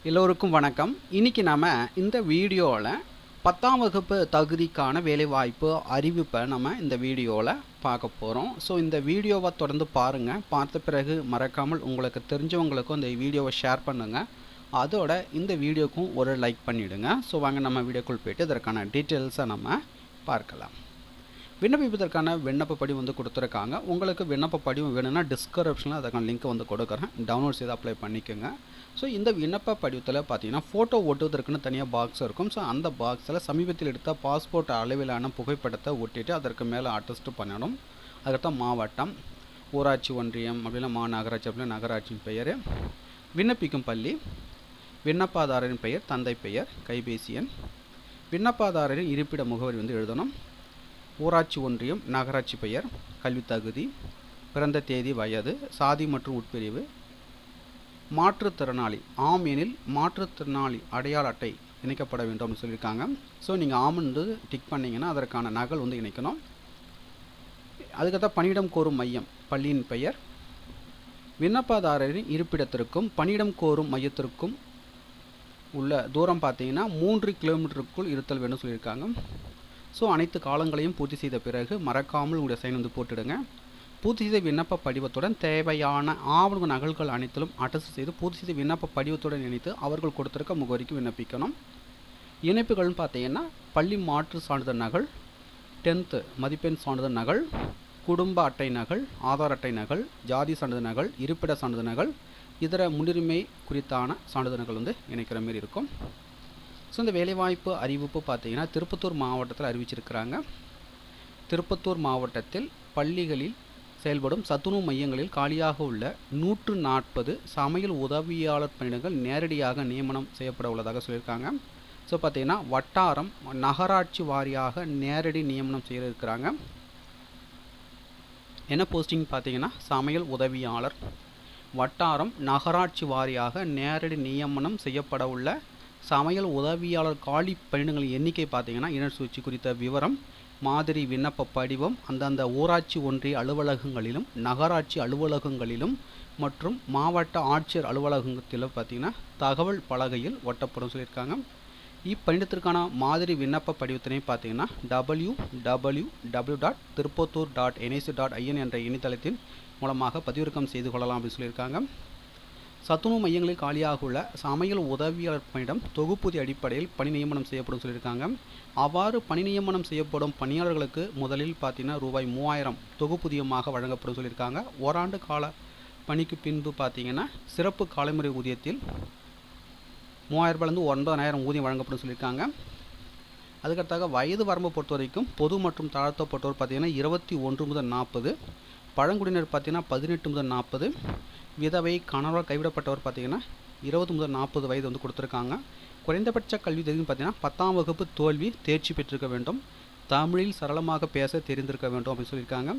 எல்லோருக்கும் வணக்கம். இன்னைக்கு நாம இந்த வீடியோவில் 10ஆம் வகுப்பு தகுதிக்கான வேலைவாய்ப்பு அறிவிப்பை நம்ம இந்த வீடியோவில் பார்க்க போகிறோம். ஸோ இந்த வீடியோவை தொடர்ந்து பாருங்கள். பார்த்த பிறகு மறக்காமல் உங்களுக்கு தெரிஞ்சவங்களுக்கும் இந்த வீடியோவை ஷேர் பண்ணுங்கள். அதோட இந்த வீடியோக்கும் ஒரு லைக் பண்ணிவிடுங்க. ஸோ வாங்க நம்ம வீடியோக்குள் போய்ட்டு இதற்கான டீட்டெயில்ஸை நம்ம பார்க்கலாம். விண்ணப்பிப்பதற்கான விண்ணப்ப படிவம் கொடுத்துருக்காங்க. உங்களுக்கு விண்ணப்ப படிவம் வேணும்னா டிஸ்கிரிப்ஷனில் அதுக்கான லிங்க் கொடுக்குறேன். டவுன்லோட் செய்து அப்ளை பண்ணிக்கோங்க. ஸோ இந்த விண்ணப்ப படிவத்தில் பார்த்தீங்கன்னா ஃபோட்டோ ஒட்டுவதற்குன்னு தனியாக பாக்ஸ் இருக்கும். ஸோ அந்த பாக்ஸில் சமீபத்தில் எடுத்த பாஸ்போர்ட் அளவிலான புகைப்படத்தை ஒட்டிட்டு அதற்கு மேலே அட்டஸ்ட் பண்ணணும். அதுக்கடுத்த மாவட்டம், ஊராட்சி ஒன்றியம் அப்படின்னா மாநகராட்சி அப்படின்னா நகராட்சியின் பெயர், விண்ணப்பிக்கும் பள்ளி, விண்ணப்பதாரரின் பெயர், தந்தை பெயர், கைபேசி எண், விண்ணப்பதாரரின் இருப்பிட முகவரி எழுதணும். ஊராட்சி ஒன்றியம், நகராட்சி பெயர், கல்வி தகுதி, பிறந்த தேதி, வயது, சாதி மற்றும் உட்பிரிவு, மாற்றுத்திறனாளி ஆம் எனில் மாற்றுத்திறனாளி அடையாள அட்டை இணைக்கப்பட வேண்டும் அப்படின்னு சொல்லியிருக்காங்க. ஸோ நீங்கள் ஆம்னு டிக் பண்ணிங்கன்னா அதற்கான நகல் இணைக்கணும். அதுக்கப்புறம் பணியிடம் கோரும் மையம், பள்ளியின் பெயர், விண்ணப்பதாரரின் இருப்பிடத்திற்கும் பணியிடம் கோரும் மையத்திற்கும் உள்ள தூரம் பார்த்தீங்கன்னா 3 கிலோமீட்டருக்குள் இருத்தல் வேண்டும் சொல்லியிருக்காங்க. ஸோ அனைத்து காலங்களையும் பூர்த்தி செய்த பிறகு மறக்காமல் உங்களுடைய சைன் போட்டுடுங்க. பூர்த்தி செய்த விண்ணப்ப படிவத்துடன் தேவையான ஆவண நகல்கள் அனைத்திலும் அட்டஸ்ட் செய்து பூர்த்தி செய்த விண்ணப்ப படிவத்துடன் இணைத்து அவர்கள் கொடுத்திருக்க முகவரிக்கு விண்ணப்பிக்கணும். இணைப்புகள்னு பார்த்தீங்கன்னா பள்ளி மாற்று சான்றிதழ் நகல், 10th மதிப்பெண் சான்றிதழ் நகல், குடும்ப அட்டை நகல், ஆதார் அட்டை நகல், ஜாதி சான்றிதழ் நகல், இருப்பிட சான்றிதழ் நகல், இதர முன்னுரிமை குறித்தான சான்றிதழ் நகல் இணைக்கிற மாதிரி இருக்கும். ஸோ இந்த வேலைவாய்ப்பு அறிவிப்பு பார்த்தீங்கன்னா திருப்பத்தூர் மாவட்டத்தில் அறிவிச்சிருக்கிறாங்க. திருப்பத்தூர் மாவட்டத்தில் பள்ளிகளில் செயல்படும் சத்துணவு மையங்களில் காலியாக உள்ள 140 சமையல் உதவியாளர் பணியிடங்கள் நேரடியாக நியமனம் செய்யப்பட உள்ளதாக சொல்லியிருக்காங்க. ஸோ பார்த்தீங்கன்னா வட்டாரம், நகராட்சி வாரியாக நேரடி நியமனம் செய்ய இருக்கிறாங்க. என்ன போஸ்டிங் பார்த்தீங்கன்னா சமையல் உதவியாளர். வட்டாரம், நகராட்சி வாரியாக நேரடி நியமனம் செய்யப்பட உள்ள சமையல் உதவியாளர் காலி பணியிடங்களின் எண்ணிக்கை பார்த்தீங்கன்னா இனர் சூழ்ச்சி குறித்த விவரம், மாதிரி விண்ணப்ப படிவம் அந்தந்த ஊராட்சி ஒன்றிய அலுவலகங்களிலும் நகராட்சி அலுவலகங்களிலும் மற்றும் மாவட்ட ஆட்சியர் அலுவலகத்தில் பார்த்தீங்கன்னா தகவல் பலகையில் ஒட்டப்படும் சொல்லியிருக்காங்க. இப்பணியிடத்திற்கான மாதிரி விண்ணப்ப படிவத்தினை பார்த்தீங்கன்னா www.tirupattur.nic.in என்ற இணையதளத்தின் மூலமாக பதிவிறக்கம் செய்து கொள்ளலாம் அப்படின்னு சொல்லியிருக்காங்க. சத்துணவு மையங்களில் காலியாக உள்ள சமையல் உதவியாளர் பணியிடம் தொகுப்பூதிய அடிப்படையில் பணி நியமனம் செய்யப்படும் சொல்லியிருக்காங்க. அவ்வாறு பணி நியமனம் செய்யப்படும் பணியாளர்களுக்கு முதலில் பார்த்தீங்கன்னா ரூபாய் 3000 தொகுப்பூதியமாக வழங்கப்படும் சொல்லியிருக்காங்க. ஓராண்டு கால பணிக்கு பின்பு பார்த்தீங்கன்னா சிறப்பு காலைமுறை ஊதியத்தில் 3000 ரூபாயிலிருந்து 9000 ஊதியம் வழங்கப்படும் சொல்லியிருக்காங்க. அதுக்கடுத்தாக வயது வரம்பு பொறுத்த வரைக்கும் பொது மற்றும் தாழ்த்தப்பட்டோர் பார்த்தீங்கன்னா 21 முதல் 40, பழங்குடியினர் பார்த்தீங்கன்னா 18 முதல் 40, விதவை, கணவரால் கைவிடப்பட்டவர் பார்த்தீங்கன்னா 20 முதல் 40 வயது கொடுத்துருக்காங்க. குறைந்தபட்ச கல்வி தகுதின்னு பார்த்தீங்கன்னா 10ஆம் வகுப்பு தோல்வி தேர்ச்சி பெற்றிருக்க வேண்டும், தமிழில் சரளமாக பேச தெரிந்திருக்க வேண்டும் அப்படின்னு சொல்லியிருக்காங்க.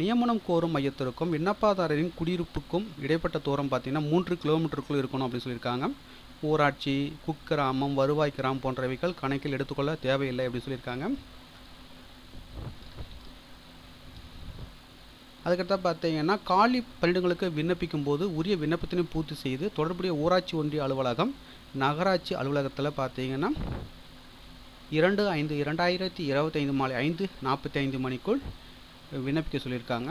நியமனம் கோரும் மையத்திற்கும் விண்ணப்பதாரரின் குடியிருப்புக்கும் இடைப்பட்ட தூரம் பார்த்தீங்கன்னா 3 கிலோமீட்டருக்குள் இருக்கணும் அப்படின்னு சொல்லியிருக்காங்க. ஊராட்சி, குக்கிராமம், வருவாய் கிராமம் போன்றவைகள் கணக்கில் எடுத்துக்கொள்ள தேவையில்லை அப்படின்னு சொல்லியிருக்காங்க. அதுக்கடுத்த பார்த்தீங்கன்னா காலி பணியிடங்களுக்கு விண்ணப்பிக்கும் போது உரிய விண்ணப்பத்தினை பூர்த்தி செய்து தொடர்புடைய ஊராட்சி ஒன்றிய அலுவலகம், நகராட்சி அலுவலகத்தில் பார்த்தீங்கன்னா 2/5/2025 மாலை 5:45 மணிக்குள் விண்ணப்பிக்க சொல்லியிருக்காங்க.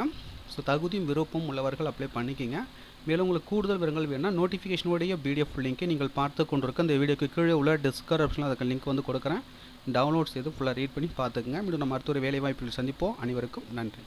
ஸோ தகுதியும் விருப்பம் உள்ளவர்கள் அப்ளை பண்ணிக்கிங்க. மேலும் உங்களுக்கு கூடுதல் விவரங்கள் வேணும்னா நோட்டிஃபிகேஷனுடைய PDF லிங்கை நீங்கள் பார்த்து கொண்டிருக்க இந்த வீடியோக்கு கீழே உள்ள டிஸ்கிரிப்ஷனில் அதுக்கு லிங்க் கொடுக்குறேன். டவுன்லோட் செய்து ஃபுல்லாக ரீட் பண்ணி பார்த்துக்குங்க. மீண்டும் நம்ம அடுத்த ஒரு வேலைவாய்ப்பில் சந்திப்போம். அனைவருக்கும் நன்றி.